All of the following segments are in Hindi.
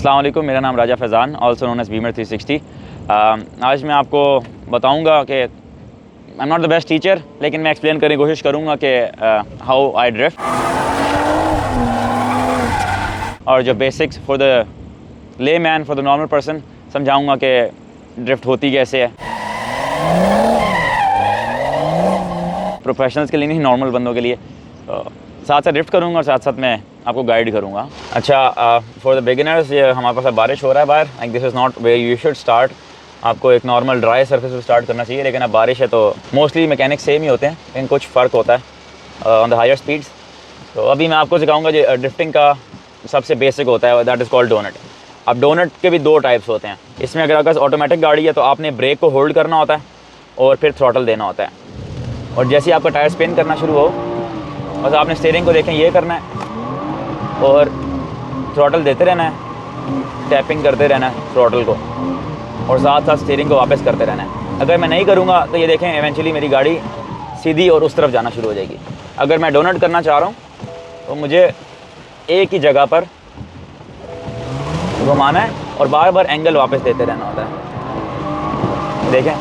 अस्सलाम वालेकुम, मेरा नाम Raja Faizan, also known as beamer 360। आज मैं आपको बताऊंगा कि I am not the best teacher, लेकिन मैं एक्सप्लेन करने की कोशिश करूंगा कि हाउ आई ड्रिफ्ट और जो बेसिक्स फॉर द ले man, for the normal person समझाऊंगा कि ड्रिफ्ट होती कैसे है, प्रोफेशनल्स के लिए नहीं, नॉर्मल बंदों के लिए। साथ साथ ड्रिफ्ट करूंगा और साथ साथ मैं आपको गाइड करूंगा। अच्छा, फॉर द बिगिनर्स, ये हमारे पास बारिश हो रहा है बाहर, like this is not where you should start. आपको एक नॉर्मल ड्राई सरफेस से स्टार्ट करना चाहिए, लेकिन अब बारिश है तो मोस्टली मैकेनिक्स सेम ही होते हैं, लेकिन कुछ फ़र्क होता है ऑन द हायर स्पीड्स। तो अभी मैं आपको सिखाऊंगा जो ड्रिफ्टिंग का सबसे बेसिक होता है, दैट इज़ कॉल्ड डोनट। अब डोनट के भी दो टाइप्स होते हैं। इसमें अगर आपके पास ऑटोमेटिक गाड़ी है तो आपने ब्रेक को होल्ड करना होता है और फिर थ्रॉटल देना होता है, और जैसे ही आपका टायर स्पिन करना शुरू हो बस आपने स्टीयरिंग को देखें ये करना है और थ्रॉटल देते रहना है, टैपिंग करते रहना है थ्रॉटल को, और साथ साथ स्टीयरिंग को वापस करते रहना है। अगर मैं नहीं करूँगा तो ये देखें इवेंचुअली मेरी गाड़ी सीधी और उस तरफ जाना शुरू हो जाएगी। अगर मैं डोनट करना चाह रहा हूँ तो मुझे एक ही जगह पर घुमाना है और बार बार एंगल वापस देते रहना होता है। देखें,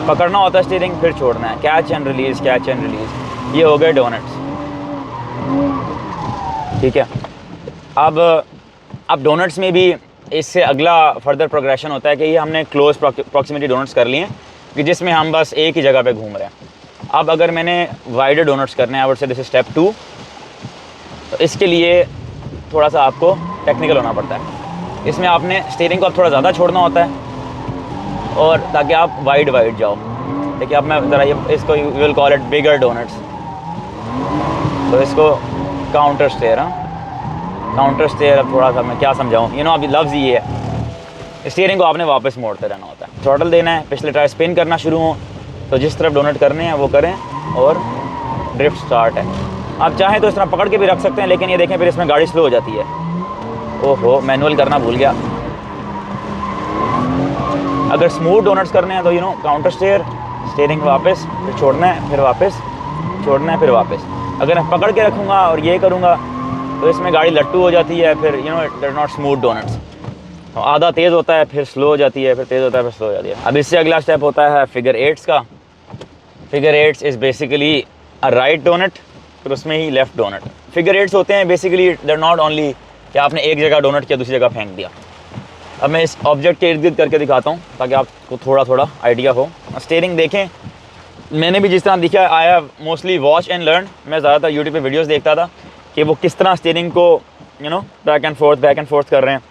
पकड़ना होता है स्टीयरिंग, फिर छोड़ना है, catch and release, catch and release. ये हो गए डोनट्स, ठीक है। अब डोनट्स में भी इससे अगला फर्दर प्रोग्रेशन होता है कि ये हमने क्लोज प्रॉक्सिमिटी डोनट्स कर लिए कि जिसमें हम बस एक ही जगह पे घूम रहे हैं। अब अगर मैंने वाइडर डोनट्स करने हैं, आई वुड से दिस इज स्टेप 2, तो इसके लिए थोड़ा सा आपको टेक्निकल होना पड़ता है। इसमें आपने स्टीयरिंग को थोड़ा ज़्यादा छोड़ना होता है और ताकि आप वाइड जाओ। देखिए, अब मैं ज़रा ये इसको you will call it bigger donuts, तो इसको काउंटर स्टेयर, काउंटर स्टेयर। अब थोड़ा सा मैं क्या समझाऊँ, यू नो, अभी लफ्ज़ ये है, स्टीयरिंग को आपने वापस मोड़ते रहना होता है, थ्रॉटल देना है, पिछले टायर स्पिन करना शुरू हो तो जिस तरफ डोनट करने हैं वो करें और ड्रिफ्ट स्टार्ट है। आप चाहें तो इस तरह पकड़ के भी रख सकते हैं, लेकिन ये देखें फिर इसमें गाड़ी स्लो हो जाती है। ओहो, मैनुअल करना भूल गया। अगर स्मूथ डोनट्स करने हैं तो you know counter steer, steering वापस, फिर छोड़ना है, फिर वापस, छोड़ना है, फिर वापस। अगर मैं पकड़ के रखूँगा और ये करूँगा तो इसमें गाड़ी लट्टू हो जाती है, फिर you know it is not smooth donuts. तो आधा तेज़ होता है, फिर स्लो हो जाती है, फिर तेज़ होता है, फिर स्लो हो जाती है। अब इससे अगला स्टेप होता है फिगर 8 का। Figure 8 is basically a right donut, फिर उसमें ही लेफ़्ट डोनट। फिगर 8 होते हैं basically they are not only कि आपने एक जगह डोनट किया दूसरी जगह फेंक दिया। अब मैं इस ऑब्जेक्ट के इर्द गिर्द करके दिखाता हूँ ताकि आपको थोड़ा थोड़ा आइडिया हो। स्टीयरिंग देखें, मैंने भी जिस तरह दिखा, I have mostly watch and learn. मैं ज़्यादातर यूट्यूब पे वीडियोस देखता था कि वो किस तरह स्टीयरिंग को you know back and fourth कर रहे हैं,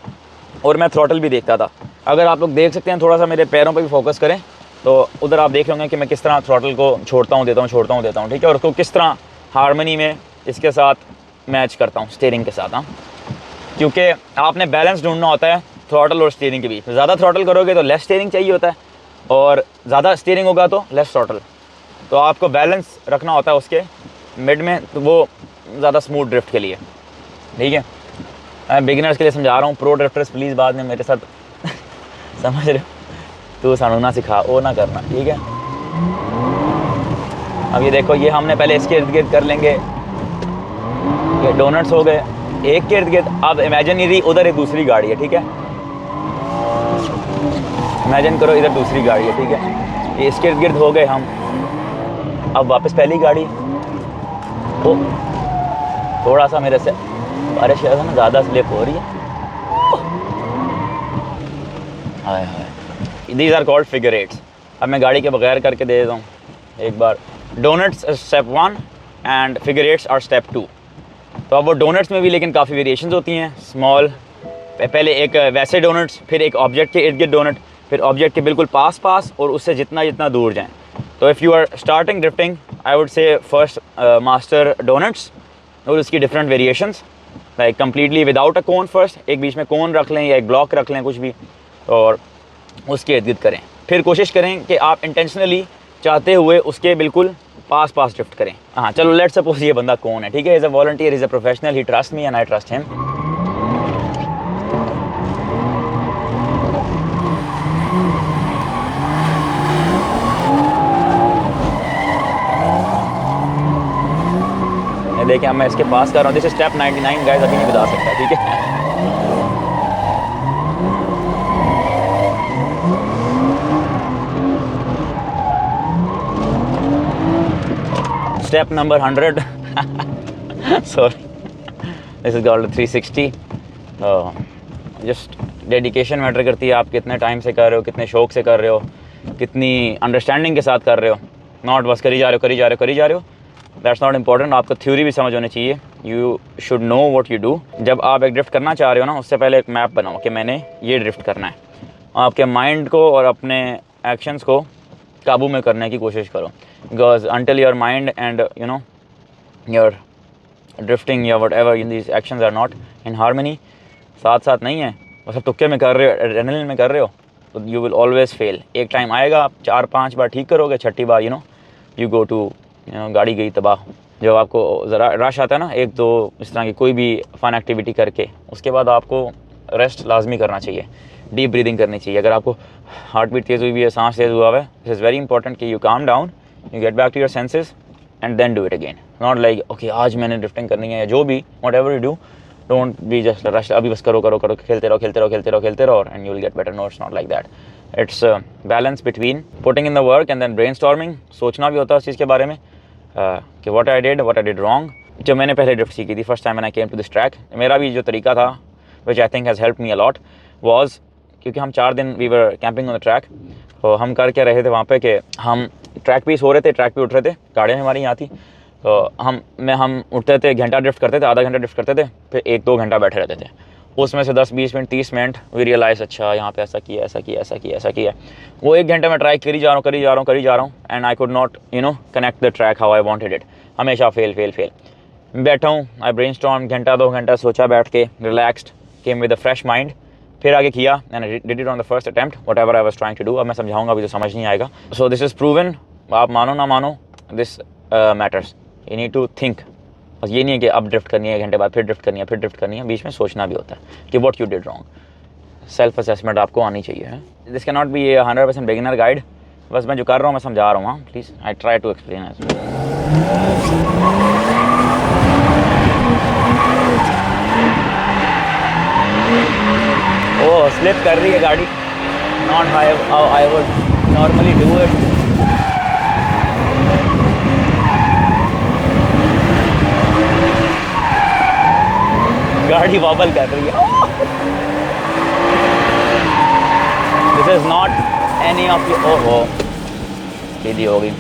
और मैं थ्रॉटल भी देखता था। अगर आप लोग देख सकते हैं, थोड़ा सा मेरे पैरों पे भी फोकस करें तो उधर आप देख होंगे कि मैं किस तरह थ्रॉटल को छोड़ता हूँ, देता हूँ, ठीक है, और उसको किस तरह हारमोनी में इसके साथ मैच करता हूँ स्टीयरिंग के साथ। हाँ, क्योंकि आपने बैलेंस ढूंढना होता है थ्रॉटल और स्टीयरिंग के बीच। ज़्यादा थ्रॉटल करोगे तो लेस स्टीयरिंग चाहिए होता है, और ज़्यादा स्टीयरिंग होगा तो लेस थ्रॉटल। तो आपको बैलेंस रखना होता है उसके मिड में, तो वो ज़्यादा स्मूथ ड्रिफ्ट के लिए, ठीक है। मैं बिगिनर्स के लिए समझा रहा हूँ, प्रो ड्रिफ्टर्स प्लीज़ बाद में मेरे साथ समझ रहे हो, तू सानू ना सिखा, वो ना करना, ठीक है। अब ये देखो, ये हमने पहले इसके इर्द गिर्द कर लेंगे, ये डोनट्स हो गए एक के इर्द गिर्द। अब इमेजिन यदि उधर एक दूसरी गाड़ी है, ठीक है, इमेजिन करो इधर दूसरी गाड़ी है, ठीक है, ये इसके इर्द गिर्द हो गए हम। अब वापस पहली गाड़ी, वो थोड़ा सा मेरे से बारिश है ना, ज़्यादा स्लिप हो रही है। हाय हाय, दीज आर कॉल्ड फिगर 8। अब मैं गाड़ी के बगैर करके दे देता हूँ एक बार। Donuts step 1 and figure 8 are step 2। तो अब वो डोनट्स में भी लेकिन काफ़ी वेरिएशंस होती हैं। स्मॉल, पहले एक वैसे डोनट्स, फिर एक ऑब्जेक्ट के इर्द गिर्द डोनट, फिर ऑब्जेक्ट के बिल्कुल पास और उससे जितना दूर जाएं। तो if you are starting drifting, I would say first master donuts और उसकी different variations, like completely without a cone first, एक बीच में कोन रख लें या एक ब्लॉक रख लें, कुछ भी, और उसके इर्द गिर्द करें। फिर कोशिश करें कि आप इंटेंशनली चाहते हुए उसके बिल्कुल पास ड्रिफ्ट करें। हाँ, चलो लेट्स सपोज ये बंदा कौन है, ठीक है, is a volunteer, is a professional, he trust me and I trust him. देखिए, अब मैं इसके पास कर रहा हूँ, दिस स्टेप 99 गाइस, अभी नहीं बता सकता, ठीक है। step number 100. Sorry, this is called 360. Just dedication matter करती है, आप कितने टाइम से कर रहे हो, कितने शौक से कर रहे हो, कितनी अंडरस्टैंडिंग के साथ कर रहे हो, नॉट बस करी जा रहे हो। दैट्स नॉट इम्पॉर्टेंट, आपको थ्योरी भी समझ होनी चाहिए। You should know what you do. जब आप एक ड्रिफ्ट करना चाह रहे हो ना, उससे पहले एक मैप बनाओ कि मैंने ये ड्रिफ्ट करना है। आपके माइंड को और अपने एक्शंस को काबू में करने की कोशिश करो, because until your mind and you know your drifting या whatever these actions are not in harmony, साथ नहीं है, बस आप तुक्के में कर रहे हो, एड्रेनलिन में कर रहे हो, तो यू विल ऑलवेज फेल। एक टाइम आएगा, आप 4-5 बार ठीक करोगे, छठी बार यू गो टू गाड़ी गई तबाह। जब आपको ज़रा रश आता है ना, 1-2 इस तरह की कोई भी फ़न एक्टिविटी करके, उसके बाद आपको रेस्ट लाजमी करना चाहिए, डीप ब्रीदिंग करनी चाहिए। अगर आपको हार्ट बीट तेज़ हुई भी है, सांस तेज़ हुआ है, इट इज़ वेरी इंपॉर्टेंट कि you calm down, you get back to your senses and then do it again. Not like okay आज मैंने ड्रिफ्टिंग करनी है या जो भी, whatever you do, don't be just rush, अभी बस करो, खेलते रहो and you will get better. No, it's not like that. It's balance between putting in the work and then brainstorming, सोचना भी होता है उस चीज़ के बारे में कि व्हाट आई डिड रॉन्ग। जब मैंने पहले ड्रिफ्ट सीखी थी first time when I came to this track, मेरा भी जो तरीका था which I think has help me a lot was, क्योंकि हम 4 दिन we were camping on the track, तो हम कर क्या रहे थे वहाँ पे कि हम ट्रैक पे सो रहे थे, ट्रैक पे उठ रहे थे, गाड़ियाँ हमारी यहाँ थी, तो हम उठते थे, घंटा ड्रिफ्ट करते थे, आधा घंटा ड्रिफ्ट करते थे, फिर 1-2 घंटा बैठे रहते थे। उसमें से 10-20 मिनट 30 मिनट वी रियलाइज़, अच्छा यहाँ पे ऐसा किया। वो 1 घंटे में ट्राई करी जा रहा हूँ and I could not connect the track how I wanted it. हमेशा फेल। बैठा हूँ, आई ब्रेनस्टॉर्म, घंटा 2 घंटा सोचा, बैठ के relaxed, came with a fresh mind, फिर आगे किया and I did it on the first attempt whatever I was trying to do. अब मैं समझाऊंगा, अभी तो समझ नहीं आएगा। सो दिस इज़ प्रूवन, आप मानो ना मानो, this matters. You need to think. बस ये नहीं है कि अब ड्रिफ्ट करनी है, 1 घंटे बाद फिर ड्रिफ्ट करनी है, बीच में सोचना भी होता है कि what you did wrong. Self assessment आपको आनी चाहिए। This can not be A 100% beginner guide, बस मैं जो कर रहा हूँ मैं समझा रहा हूँ। Please I try to explain it. Oh, slip कर रही है गाड़ी, not how I would normally do it. गाड़ी वॉबल कर रही है। This is not any of you. ओहो, सीधी हो गई।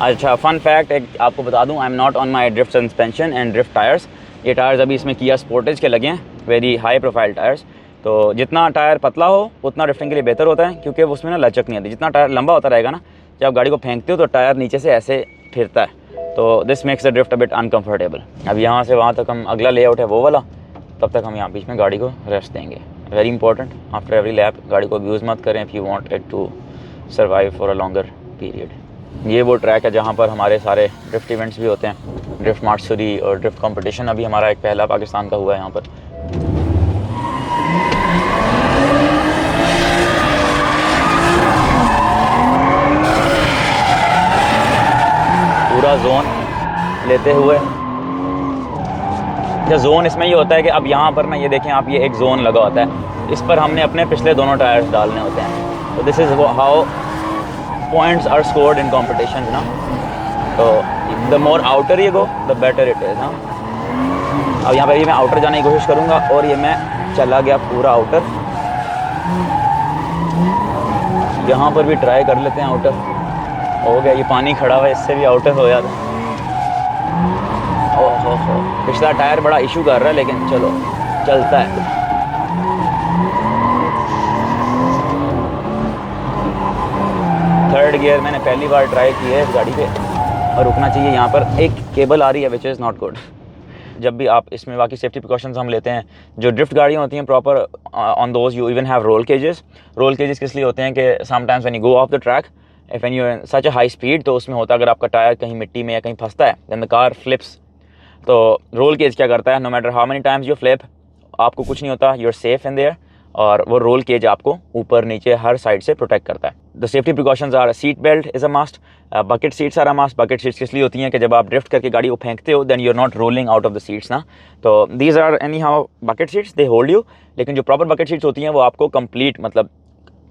अच्छा, फन फैक्ट एक आपको बता दूं, आई am not on my drift suspension and drift tyres. ये टायर्स अभी इसमें किया स्पोर्टेज के लगे हैं, वेरी हाई प्रोफाइल टायर्स। तो जितना टायर पतला हो उतना ड्रिफ्टिंग के लिए बेहतर होता है, क्योंकि उसमें ना लचक नहीं आती। जितना टायर लंबा होता रहेगा ना, जब आप गाड़ी को फेंकते हो तो टायर नीचे से ऐसे फिरता है, तो this makes the drift a bit uncomfortable. अब यहाँ से वहाँ तक हम, अगला लेआउट है वो वाला, तब तक हम यहाँ बीच में गाड़ी को रेस्ट देंगे। Very important, after every lap गाड़ी को अब्यूज़ मत करें if you want it to survive for a longer period. ये वो ट्रैक है जहाँ पर हमारे सारे ड्रिफ्ट इवेंट्स भी होते हैं, ड्रिफ्ट मार्सरी और ड्रिफ्ट कंपटीशन। अभी हमारा एक पहला पाकिस्तान का हुआ है यहाँ पर। पूरा जोन लेते हुए, या जोन इसमें ये होता है कि अब यहाँ पर ना, ये देखें आप, ये एक जोन लगा होता है, इस पर हमने अपने पिछले दोनों टायर्स डालने होते हैं। तो this is how points are scored in competition ना। तो the more outer you go the better it is. हाँ, अब यहाँ पर ये मैं आउटर जाने की कोशिश करूँगा, और ये मैं चला गया पूरा आउटर। यहाँ पर भी ट्राई कर लेते हैं आउटर। हो गया, ये पानी खड़ा हुआ है, इससे भी आउटर हो जाता। ओहो, पिछला टायर बड़ा इशू कर रहा है, लेकिन चलो चलता है। थर्ड गियर मैंने पहली बार ट्राई की है इस गाड़ी पे, और रुकना चाहिए। यहाँ पर एक केबल आ रही है विच इज़ नॉट गुड। जब भी आप इसमें बाकी सेफ्टी प्रिकॉशंस हम लेते हैं, जो ड्रिफ्ट गाड़ियाँ होती हैं proper, on those you even have roll cages. Roll cages किस लिए होते हैं कि sometimes when you go off the track, if when you in such a high speed, तो उसमें होता है अगर आपका टायर कहीं मिट्टी में या कहीं फंसता है, देन द कार फ्लिप्स। तो रोल केज क्या करता है, no matter how many times you flip, आपको कुछ नहीं होता, you are safe in there. और वो रोल केज आपको ऊपर नीचे हर साइड से प्रोटेक्ट करता है। The safety precautions are seat belt is a must, bucket seats are a must. Bucket seats किस लिए होती हैं कि जब आप ड्रिफ्ट करके गाड़ी को फेंकते हो, then you are not rolling out of the seats ना। तो these are anyhow bucket seats, they hold you. लेकिन जो प्रॉपर बकेट सीट्स होती हैं वो आपको कंप्लीट, मतलब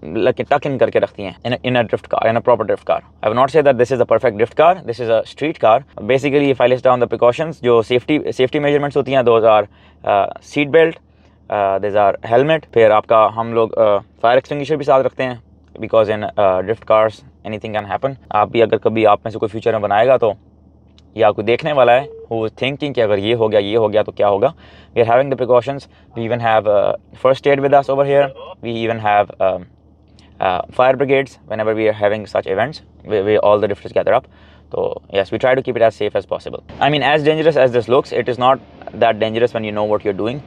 टक इन करके रखती हैं in a drift car, in a proper drift car. I will not say that this is a perfect drift car, this is a street car. Basically if I list down the precautions, जो सेफ्टी मेजरमेंट्स होती हैं, those are seat belt, this are helmet, फिर आपका हम लोग फायर एक्सटिंग्विशर भी साथ रखते हैं, because in drift cars anything can happen. आप भी अगर कभी आप में से कोई फ्यूचर में बनाएगा तो या कोई देखने वाला है हु इज थिंकिंग कि अगर ये हो गया तो क्या होगा, we are having the precautions. We even have first aid with us over here, we even have fire brigades whenever we are having such events, we all the drifters gather up. So yes, we try to keep it as safe as possible. I mean, as dangerous as this looks, it is not that dangerous when you know what you're doing.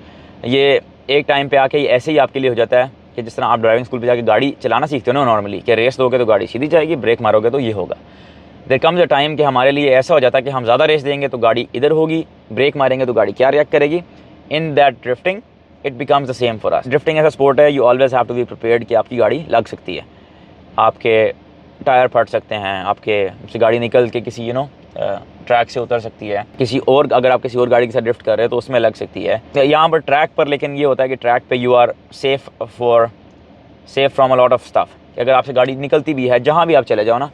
ये एक टाइम पे आके ऐसे ही आपके लिए हो जाता है कि जिस तरह आप ड्राइविंग स्कूल पे जाके गाड़ी चलाना सीखते हो ना नॉर्मली, कि रेस दोगे तो गाड़ी सीधी जाएगी, ब्रेक मारोगे तो ये होगा। देयर कम्स अ टाइम कि हमारे लिए ऐसा हो जाता है कि हम ज़्यादा रेस देंगे तो गाड़ी इधर होगी, ब्रेक मारेंगे तो गाड़ी क्या रिएक्ट करेगी। In that drifting it becomes the same for us. Drifting ऐसा स्पोर्ट है, you always have to be prepared कि आपकी गाड़ी लग सकती है, आपके टायर फट सकते हैं, आपके गाड़ी निकल के किसी ट्रैक से उतर सकती है, किसी और अगर आप किसी और गाड़ी के साथ ड्रिफ्ट कर रहे हैं तो उसमें लग सकती है। यहाँ पर ट्रैक पर लेकिन ये होता है कि ट्रैक पे you are safe from a lot of stuff. अगर आपसे गाड़ी निकलती भी है, जहाँ भी आप चले जाओ ना,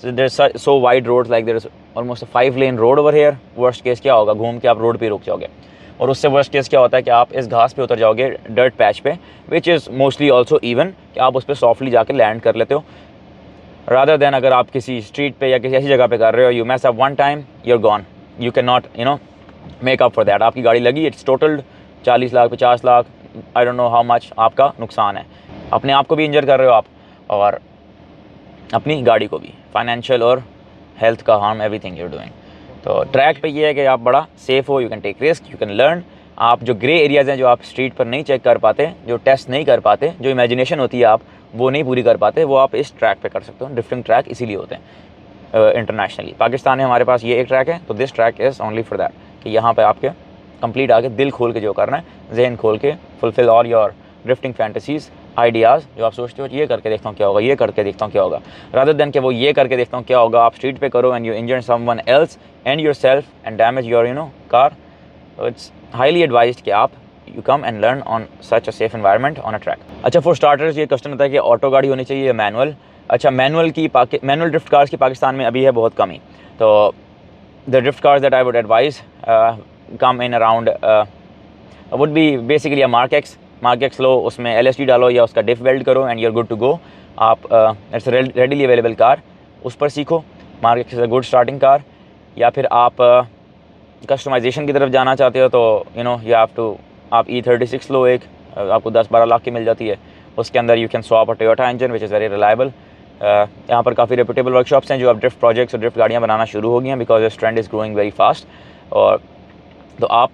there is so wide roads, like there is almost 5 lane road over here. Worst case क्या होगा, घूम के आप रोड पे रुक जाओगे, और उससे वर्स्ट केस क्या होता है कि आप इस घास पे उतर जाओगे, डर्ट पैच पे, which is mostly also even, कि आप उस पर सॉफ्टली जाके लैंड कर लेते हो, रादर देन अगर आप किसी स्ट्रीट पे या किसी ऐसी जगह पे कर रहे हो, you mess up one time, you are gone, you can not make up for that. आपकी गाड़ी लगी, it's totalled 40 lakh 50 lakh, I don't know how much आपका नुकसान है। अपने आप को भी इंजर कर रहे हो आप, और अपनी गाड़ी को भी, फाइनेंशियल और हेल्थ का हार्म, एवरीथिंग यूर डूइंग। तो ट्रैक पे ये है कि आप बड़ा सेफ हो, you can take risk, you can learn. आप जो ग्रे एरियाज़ हैं, जो आप स्ट्रीट पर नहीं चेक कर पाते, जो टेस्ट नहीं कर पाते, जो इमेजिनेशन होती है आप वो नहीं पूरी कर पाते, वो आप इस ट्रैक पे कर सकते हो। ड्रिफ्टिंग ट्रैक इसीलिए होते हैं इंटरनेशनली। पाकिस्तान में हमारे पास ये एक ट्रैक है, तो this track is only for that, कि यहाँ पे आपके कंप्लीट आके दिल खोल के जो करना है, जहन खोल के, fulfil all your drifting fantasies, ideas, जो आप सोचते हो ये करके देखता हूँ क्या होगा, ये करके देखता हूँ क्या होगा, रादर देन कि वो ये करके देखता हूँ क्या होगा आप स्ट्रीट पे करो and you injure someone else and yourself and damage your car. It's highly advised कि आप you come and learn on such a safe environment on a track. अच्छा, फॉर स्टार्टर्स ये क्वेश्चन होता है कि ऑटो गाड़ी होनी चाहिए या मैनुअल। अच्छा, मैनुअल ड्रिफ्ट कार्स की पाकिस्तान में अभी है बहुत कमी। तो the drift cars that I would advise come in around would be basically a Mark X low, उसमें LSD डालो या उसका डिफ वेल्ड करो and you are good to go. आप इट्स रेडीली अवेलेबल कार, उस पर सीखो। Mark X is a good starting car. या फिर आप कस्टमाइजेशन की तरफ जाना चाहते हो तो यू हैव टू, आप E36 लो, एक आपको 10-12 लाख की मिल जाती है, उसके अंदर you can swap a Toyota engine which is very reliable. यहाँ पर काफ़ी रेपुटेबल वर्कशॉप्स हैं जो अब ड्रिफ्ट प्रोजेक्ट्स और ड्रिफ्ट गाड़ियाँ बनाना शुरू हो गई हैं, because this trend is growing very fast. और तो आप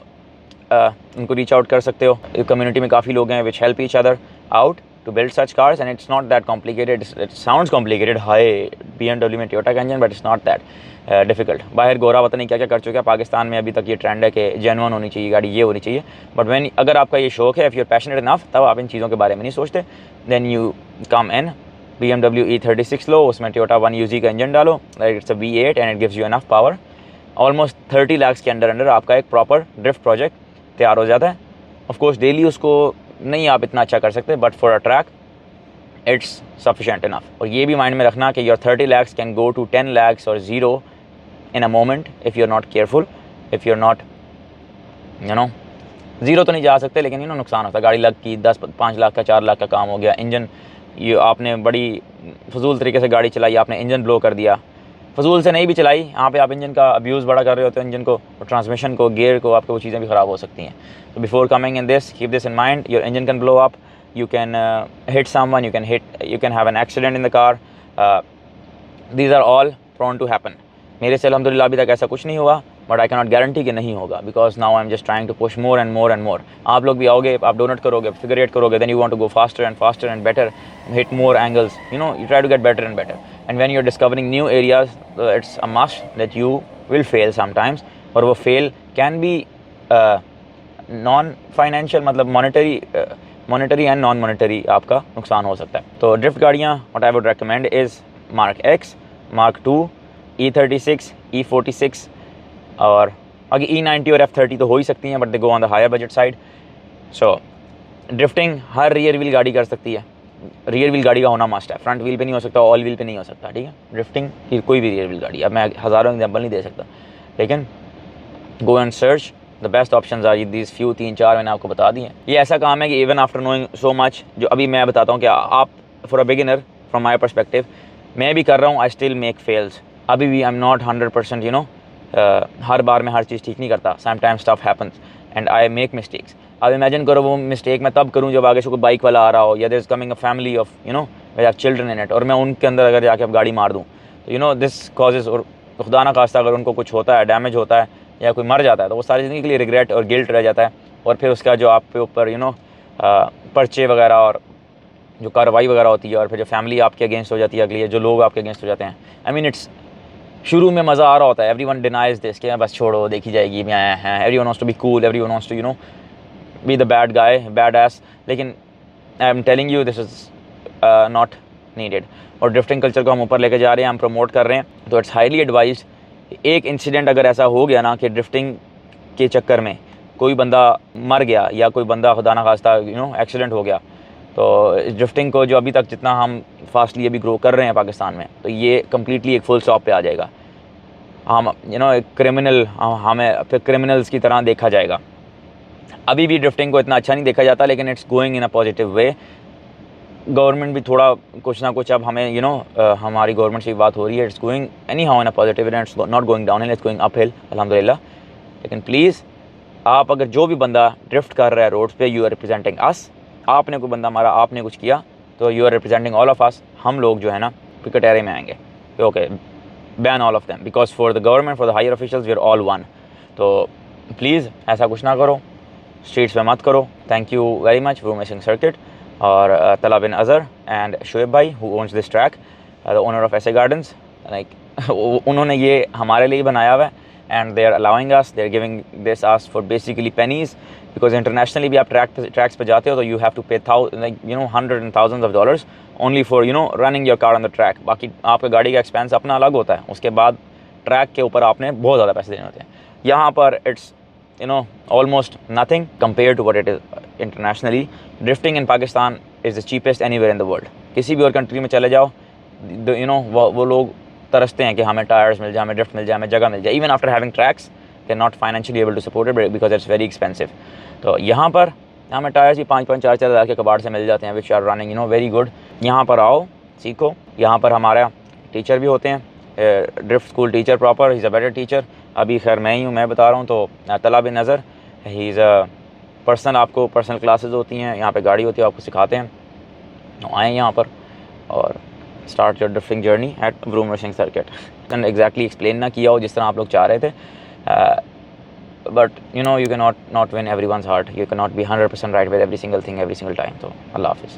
उनको रीच आउट कर सकते हो। कम्युनिटी में काफ़ी लोग हैं which help each other out to build such cars, and it's not that complicated. It sounds complicated, hi BMW में टोयोटा का engine, but it's not that difficult. बाहर गोरा पता नहीं क्या क्या कर चुका है, पाकिस्तान में अभी तक ये ट्रेंड है कि जेन्युइन होनी चाहिए गाड़ी, ये होनी चाहिए। बट व्हेन अगर आपका ये शौक है, if you are passionate enough, तब आप इन चीज़ों के बारे में नहीं सोचते, then you come in BMW E36 लो, उसमें टोयोटा 1UZ का इंजन डालो, it's a V8 and it gives you enough power. Almost 30 lakh के अंडर आपका एक प्रॉपर ड्रिफ्ट प्रोजेक्ट तैयार हो जाता है। ऑफकोर्स डेली उसको नहीं आप इतना अच्छा कर सकते, but for a track it's sufficient enough. और ये भी माइंड में रखना कि your 30 lakhs can go to 10 lakhs और 0 in a moment if you are not careful, if you are not zero तो नहीं जा सकते, लेकिन नुकसान होता है। गाड़ी लग की 5 लाख का 4 लाख का काम हो गया, इंजन ये आपने बड़ी फजूल तरीके से गाड़ी चलाई, आपने इंजन ब्लो कर दिया, फजूल से नहीं भी चलाई, यहाँ पे आप इंजन का अब्यूज़ बड़ा कर रहे होते हो, इंजन को, ट्रांसमिशन को, गियर को, आपको वो चीज़ें भी ख़राब हो सकती हैं। तो before coming in this, keep this in mind, your engine can blow up, you can hit someone, you can have an accident in the car, these are all prone to happen. मेरे से अल्हम्दुलिल्लाह अभी तक ऐसा कुछ नहीं हुआ, बट आई कैनॉट गारंटी कि नहीं होगा, because now I am just trying to push more and more and more. आप लोग भी आओगे, आप डोनेट करोगे, फिगर एट करोगे, then you want to go faster and better, hit more angles, you try to get better and better, and when you're discovering new areas, it's a must that you will fail sometimes, और वो fail can be non-financial, मतलब मॉनेटरी एंड नॉन मॉनेटरी आपका नुकसान हो सकता है। तो ड्रिफ्ट गाड़ियाँ what I would recommend is mark x, mark 2, E36, E46, और आगे E90 और F30 तो हो ही सकती हैं, but they go on the higher budget side. So drifting हर रियर व्हील गाड़ी कर सकती है, रियर व्हील गाड़ी का होना मस्ट है, फ्रंट व्हील पे नहीं हो सकता, ऑल व्हील पे नहीं हो सकता, ठीक है। ड्रिफ्टिंग की कोई भी रियर व्हील गाड़ी, अब मैं हज़ारों एग्जांपल नहीं दे सकता, लेकिन go and search the best options are these few, 3-4 मैंने आपको बता दिए। ये ऐसा काम है कि even after knowing so much, जो अभी मैं बताता हूँ कि आप for a beginner from my perspective, मैं भी कर रहा हूँ, आई स्टिल मेक फेल्स, अभी भी I am not 100% you know, हर बार मैं हर चीज़ ठीक नहीं करता, sometimes stuff happens and I make mistakes. अब इमेजिन करो वो मिस्टेक मैं तब करूँ जब आगे से कोई बाइक वाला आ रहा हो, या there is coming a family of you know वे हैव चिल्ड्रन इन इट, और मैं उनके अंदर अगर जाके अब गाड़ी मार दूँ, तो यू नो दिस कॉजेज, और खुदा ना खास्ता अगर उनको कुछ होता है, डैमेज होता है या कोई मर जाता है, तो वो सारी ज़िंदगी के लिए रिग्रेट और गिल्ट रह जाता है, और फिर उसका जो आपके ऊपर यू नो पर्चे वगैरह और जो कार्रवाई वगैरह होती है, और फिर जो फैमिली आपके अगेंस्ट हो जाती है अगली, जो लोग आपके अगेंस्ट हो जाते हैं। आई मीन इट्स, शुरू में मज़ा आ रहा होता है, एवरीवन डिनाइज दिस कि बस छोड़ो देखी जाएगी, मैं आया हैं, everyone wants to be cool, everyone wants to you know be the bad guy, bad ass, लेकिन I am telling you this is not needed. और ड्रिफ्टिंग कल्चर को हम ऊपर लेके जा रहे हैं, हम प्रमोट कर रहे हैं, तो इट्स हाईली एडवाइज्ड। एक इंसिडेंट अगर ऐसा हो गया ना कि ड्रिफ्टिंग के चक्कर में कोई बंदा मर गया, या कोई बंदा खुदा ना खास्ता यू नो एक्सीडेंट हो गया, तो इस ड्रिफ्टिंग को जो अभी तक जितना हम फास्टली अभी ग्रो कर रहे हैं पाकिस्तान में, तो ये कम्प्लीटली एक फुल स्टॉप पे आ जाएगा। हम यू नो एक क्रिमिनल, हमें फिर क्रिमिनल्स की तरह देखा जाएगा। अभी भी ड्रिफ्टिंग को इतना अच्छा नहीं देखा जाता, लेकिन it's going in a positive way. Government भी थोड़ा कुछ ना कुछ, अब हमें यू नो हमारी गवर्नमेंट से भी बात हो रही है, it's going any how in a positive, and it's not going down hill, it's going up hill अल्हम्दुलिल्लाह। लेकिन प्लीज़ आप अगर जो भी बंदा ड्रिफ्ट कर रहा है रोड्स पे, यू आर रिप्रेजेंटिंग अस। आपने कोई बंदा मारा, आपने कुछ किया, तो यू आर रिप्रेजेंटिंग ऑल ऑफ अस। हम लोग जो है ना पिकेट एरिया में आएंगे, okay, ban all of them, because for the government, for the higher officials, we are all one. तो प्लीज़ ऐसा कुछ ना करो, स्ट्रीट्स पे मत करो। Thank you very much vroom racing circuit और तला बिन अज़हर एंड शुएब भाई who owns this track, the owner of essay gardens, like उन्होंने ये हमारे लिए बनाया हुआ है, and they are allowing us, they are giving this us for basically pennies, because internationally भी आप tracks पे जाते हो तो you have to pay like you know hundreds and thousands of dollars only for you know running your car on the track। बाकी आपका गाड़ी का एक्सपेंस अपना अलग होता है, उसके बाद ट्रैक के ऊपर आपने बहुत ज़्यादा पैसे देने होते हैं। यहाँ पर it's you know almost nothing compared to what it is internationally। drifting in Pakistan is the cheapest anywhere in the world। किसी भी और कंट्री में चले जाओ, you know वो लोग तरसते हैं कि हमें टायर्स मिल जाए, हमें ड्रिफ्ट मिल जाए, हमें जगह मिल जाए। Even after having tracks they are not financially able to support it because it's very expensive. तो यहाँ पर हमें टायर्स भी 5-5, 4-4 हज़ार के कबाड़ से मिल जाते हैं, which are running you know very good. यहाँ पर आओ, सीखो। यहाँ पर हमारा टीचर भी होते हैं, drift school teacher proper, he is a better teacher. अभी खैर मैं ही हूँ, मैं बता रहा हूँ। तो Talha bin Azhar, he is a personal, आपको पर्सनल क्लासेस होती हैं, यहाँ पर गाड़ी होती है, आपको सिखाते हैं। आएँ यहाँ पर और start your drifting journey at vroom racing circuit. And exactly explain ना किया हो जिस तरह आप लोग चाह रहे थे, but you know you can not win everyone's heart, you can not be 100% right with every single thing every single time. तो अल्लाह हाफिज़।